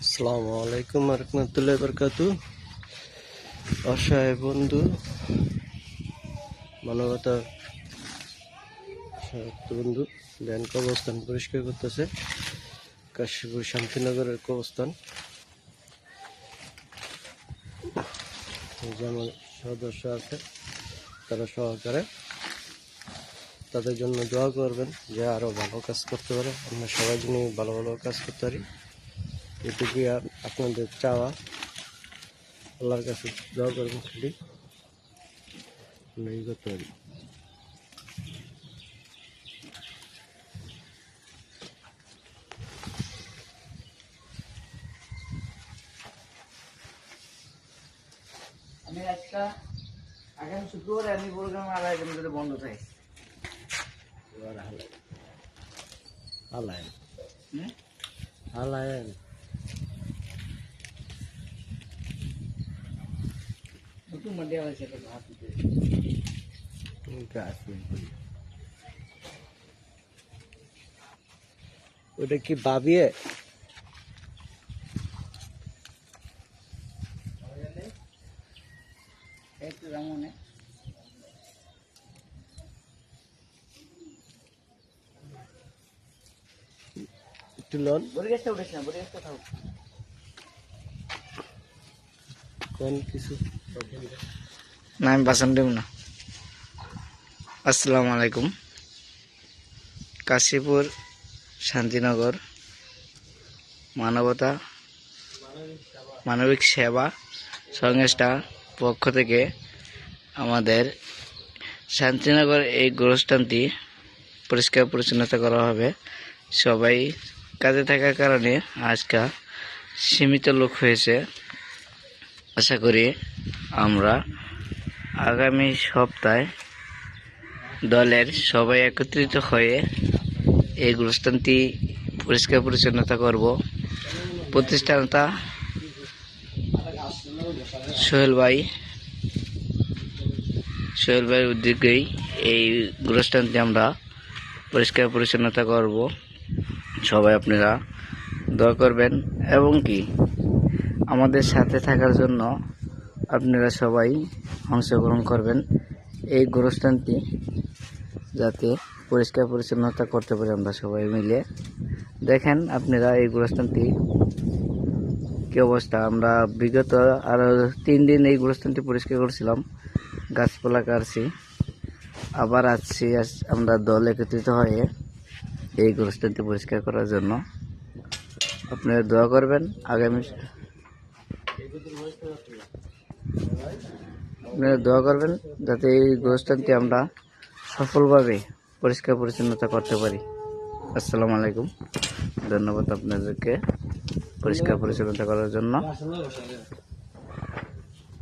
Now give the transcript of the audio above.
আসসালামু আলাইকুম রহমতুল্লাহি বারাকাতু। অসহায় বন্ধু মানবতার বন্ধু ব্যান কবরস্থান পরিষ্কার করতেছে। কাশীপুর শান্তিনগরের কবরস্থান। যেমন সদস্য আছে তারা সহকারে তাদের জন্য দোয়া করবেন যে আরো ভালো কাজ করতে পারে। আমরা সবাই জন্য ভালো ভালো কাজ করতে পারি, এটুকুই আপনাদের চাওয়া। আল্লাহর কাছে দোয়া করবেন, খালি আমরা করতে পারি। আমি আজকে আগামী শুক্রবারে আমি প্রোগ্রাম আগামী ধরে বন্ধ থাকে। হালায়েন হালায়েন নতুন মাঠে আছে ভাত দিতে ওটা কি বাবিয়ে একটু রামনে একটু লন বরিগাছটা উঠেছে না, বরিগাছটা থাক কোন কিছু না, আমি বাসন দেব না। আসসালামু আলাইকুম। কাশীপুর শান্তিনগর মানবিক সেবা সংস্থা পক্ষ থেকে আমাদের শান্তিনগর এই গোরস্থানটি পরিষ্কার পরিচ্ছন্নতা করা হবে। সবাই কাজে থাকার কারণে আজকে সীমিত লোক হয়েছে। আশা করি আমরা আগামী সপ্তাহে দলের সবাই একত্রিত হয়ে এই গোরস্থানটি পরিষ্কার পরিচ্ছন্নতা করব। প্রতিষ্ঠানটা সোহেল ভাইয়ের উদ্যোগেই এই গোরস্থানটি আমরা পরিষ্কার পরিচ্ছন্নতা করব। সবাই আপনারা দোয়া করবেন এবং কি আমাদের সাথে থাকার জন্য আপনারা সবাই অংশগ্রহণ করবেন। এই গোরস্থানটি যাতে পরিষ্কার পরিচ্ছন্নতা করতে পারি আমরা সবাই মিলে। দেখেন আপনারা এই গোরস্থানটি কি অবস্থা। আমরা বিগত আরও 3 দিন এই গোরস্থানটি পরিষ্কার করছিলাম, গাছপালা কাটছি, আবার আসছি আমরা দল একত্রিত হয়ে এই গোরস্থানটি পরিষ্কার করার জন্য। আপনারা দোয়া করবেন আপনারা দোয়া করবেন যাতে এই গোরস্থানটি আমরা সফলভাবে পরিষ্কার পরিচ্ছন্নতা করতে পারি। আসসালামু আলাইকুম, ধন্যবাদ আপনাদেরকে পরিষ্কার পরিচ্ছন্নতা করার জন্য।